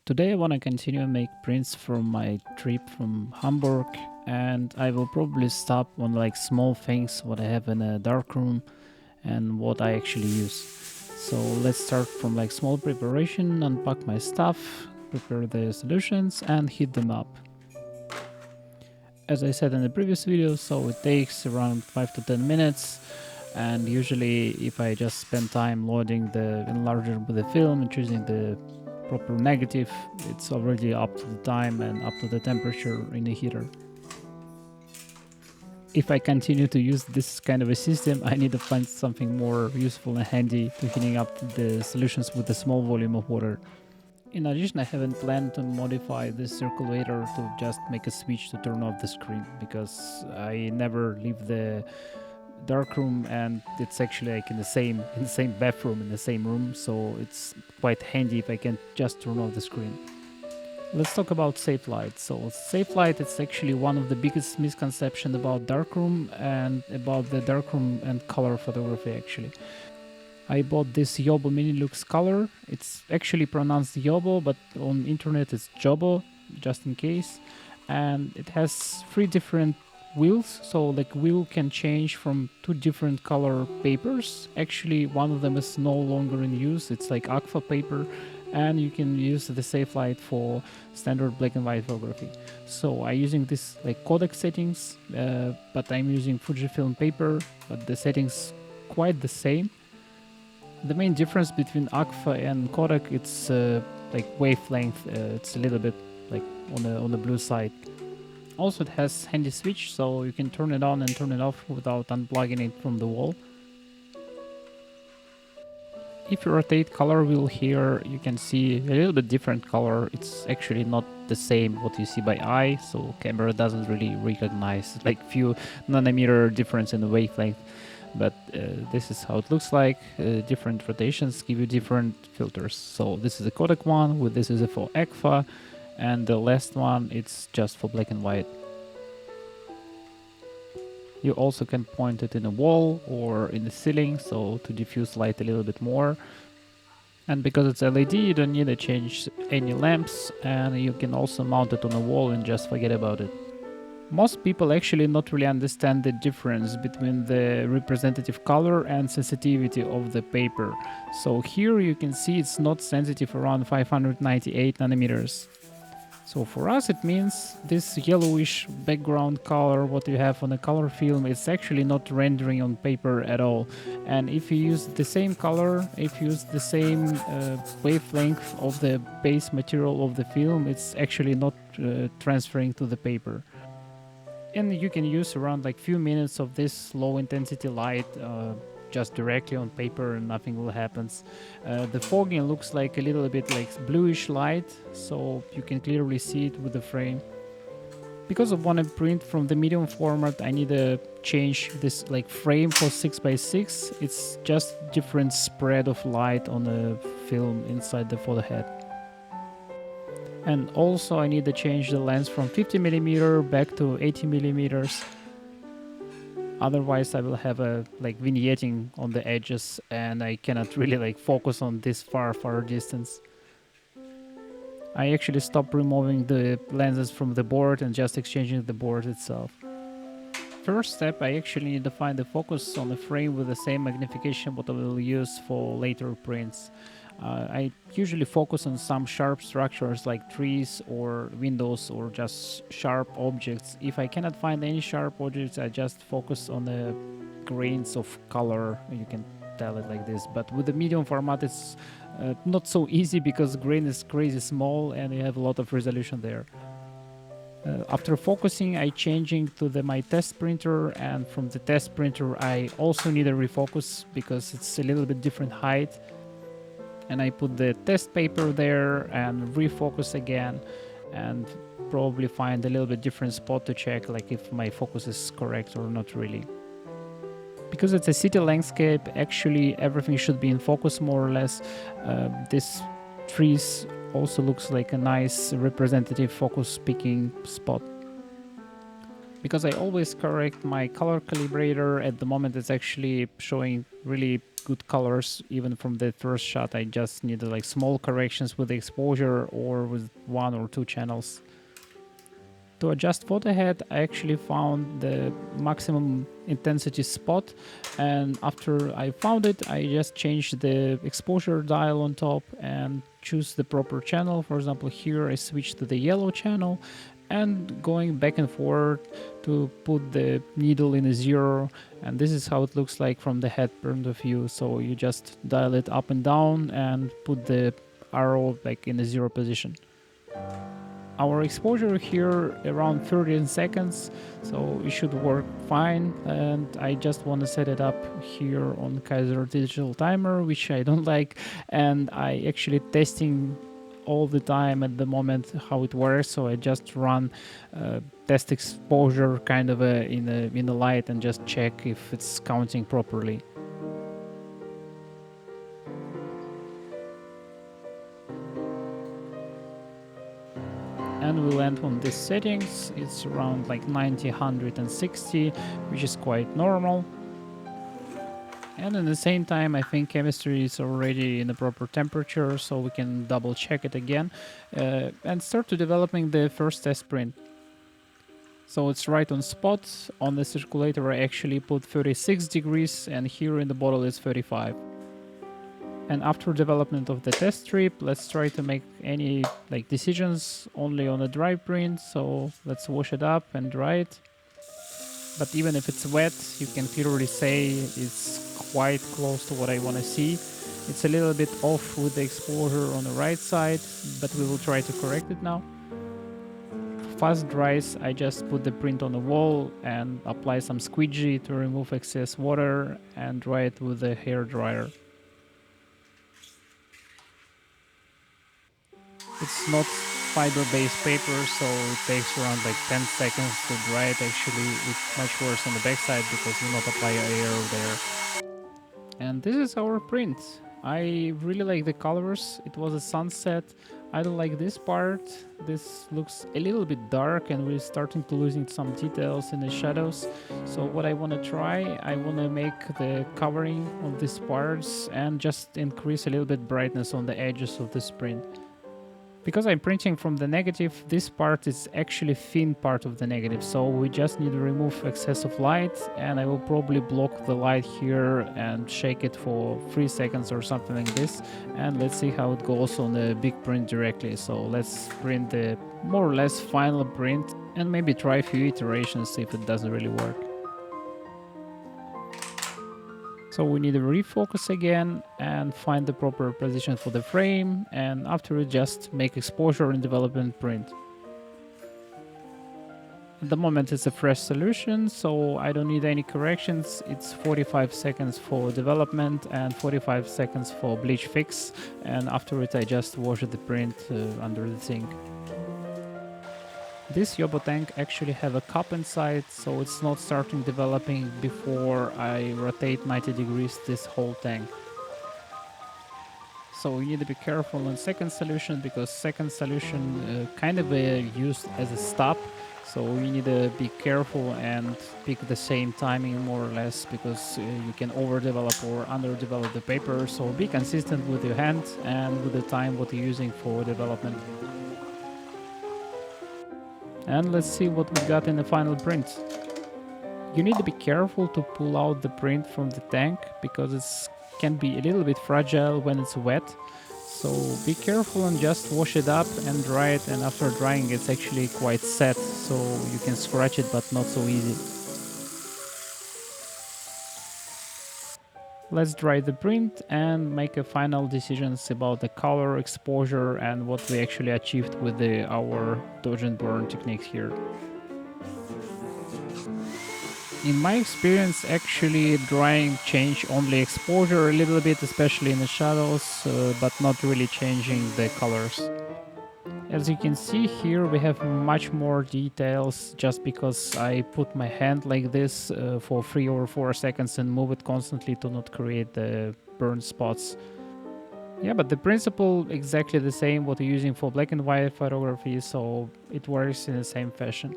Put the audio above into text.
Today I want to continue and make prints from my trip from Hamburg, and I will probably stop on like small things what I have in a darkroom and what I actually use. So let's start from like small preparation, unpack my stuff, prepare the solutions and heat them up. As I said in the previous video, so it takes around 5 to 10 minutes, and usually if I just spend time loading the enlarger with the film and choosing the proper negative, it's already up to the time and up to the temperature in the heater. If I continue to use this kind of a system, I need to find something more useful and handy to heating up the solutions with a small volume of water. In addition, I haven't planned to modify this circulator to just make a switch to turn off the screen, because I never leave the darkroom and it's actually like in the same bathroom, in the same room, so it's quite handy if I can just turn off the screen. Let's talk about safe light. So safe light, it's actually one of the biggest misconceptions about darkroom and about the darkroom and color photography actually. I bought this Jobo Maxilux Color. It's actually pronounced Jobo, but on internet it's Jobo, just in case. And it has 3 different wheels, so like wheel can change from 2 different color papers. Actually one of them is no longer in use, it's like aqua paper, and you can use the safe light for standard black and white photography. So I'm using this like Kodak settings, but I'm using Fujifilm paper, but the settings quite the same. The main difference between aqua and Kodak, it's like wavelength, it's a little bit like on the blue side. Also it has handy switch, so you can turn it on and turn it off without unplugging it from the wall. If you rotate color wheel here, you can see a little bit different color. It's actually not the same what you see by eye, so camera doesn't really recognize like few nanometer difference in the wavelength. But this is how it looks like. Different rotations give you different filters. So this is a Kodak one, with this is a for aqua, and the last one it's just for black and white. You also can point it in a wall or in the ceiling, so to diffuse light a little bit more. And because it's LED, you don't need to change any lamps, and you can also mount it on a wall and just forget about it. Most people actually not really understand the difference between the representative color and sensitivity of the paper. So here you can see it's not sensitive around 598 nanometers. So for us it means this yellowish background color what you have on a color film, it's actually not rendering on paper at all. And if you use the same color, if you use the same wavelength of the base material of the film, it's actually not transferring to the paper. And you can use around like few minutes of this low intensity light just directly on paper and nothing will happen. The fogging looks like a little bit like bluish light, so you can clearly see it with the frame. Because I want to print from the medium format, I need to change this like frame for 6x6. It's just different spread of light on the film inside the photo head. And also I need to change the lens from 50mm back to 80mm. Otherwise I will have a like vignetting on the edges and I cannot really like focus on this far distance. I actually stopped removing the lenses from the board and just exchanging the board itself. First step, I actually need to find the focus on the frame with the same magnification what I will use for later prints. I usually focus on some sharp structures like trees or windows or just sharp objects. If I cannot find any sharp objects, I just focus on the grains of color. You can tell it like this. But with the medium format, it's not so easy because grain is crazy small and you have a lot of resolution there. After focusing, I changing to my test printer, and from the test printer I also need a refocus because it's a little bit different height. And I put the test paper there and refocus again and probably find a little bit different spot to check like if my focus is correct or not really. Because it's a city landscape, actually everything should be in focus more or less. This trees also looks like a nice representative focus picking spot. Because I always correct my color calibrator, at the moment it's actually showing really good colors even from the first shot. I just needed like small corrections with the exposure or with 1 or 2 channels. To adjust photo head, I actually found the maximum intensity spot, and after I found it, I just changed the exposure dial on top and choose the proper channel. For example, here I switched to the yellow channel and going back and forth to put the needle in a 0, and this is how it looks like from the head point of view. So you just dial it up and down and put the arrow like in a 0 position. Our exposure here around 13 seconds, so it should work fine, and I just want to set it up here on Kaiser digital timer, which I don't like, and I actually testing all the time at the moment how it works. So I just run test exposure kind of in the light and just check if it's counting properly. And we land on these settings. It's around like 90, 160, which is quite normal. And at the same time, I think chemistry is already in the proper temperature, so we can double check it again and start to developing the first test print. So it's right on spot. On the circulator, I actually put 36 degrees, and here in the bottle is 35. And after development of the test strip, let's try to make any like decisions only on a dry print. So let's wash it up and dry it. But even if it's wet, you can clearly say it's quite close to what I want to see. It's a little bit off with the exposure on the right side, but we will try to correct it now. Fast dries, I just put the print on the wall and apply some squeegee to remove excess water and dry it with a hair dryer. It's not fiber-based paper, so it takes around like 10 seconds to dry it. Actually, it's much worse on the backside because you not apply air there. And this is our print. I really like the colors. It was a sunset. I don't like this part. This looks a little bit dark and we're starting to losing some details in the shadows. So what I want to try, I want to make the covering of these parts and just increase a little bit brightness on the edges of this print. Because I'm printing from the negative, this part is actually thin part of the negative, so we just need to remove excessive light, and I will probably block the light here and shake it for 3 seconds or something like this, and let's see how it goes on the big print directly. So let's print the more or less final print and maybe try a few iterations, see if it doesn't really work. So we need to refocus again and find the proper position for the frame, and after it just make exposure and development print. At the moment it's a fresh solution, so I don't need any corrections. It's 45 seconds for development and 45 seconds for bleach fix, and after it I just wash the print under the sink. This Jobo tank actually have a cup inside, so it's not starting developing before I rotate 90 degrees this whole tank. So you need to be careful on second solution, because second solution kind of used as a stop. So you need to be careful and pick the same timing more or less, because you can overdevelop or underdevelop the paper. So be consistent with your hand and with the time what you're using for development. And let's see what we got in the final print. You need to be careful to pull out the print from the tank, because it can be a little bit fragile when it's wet. So be careful and just wash it up and dry it, and after drying it's actually quite set, so you can scratch it but not so easy. Let's dry the print and make a final decisions about the color, exposure, and what we actually achieved with our dodge and burn technique here. In my experience, actually drying changed only exposure a little bit, especially in the shadows, but not really changing the colors. As you can see here, we have much more details just because I put my hand like this for 3 or 4 seconds and move it constantly to not create the burn spots. Yeah, but the principle exactly the same what you're using for black and white photography, so it works in the same fashion.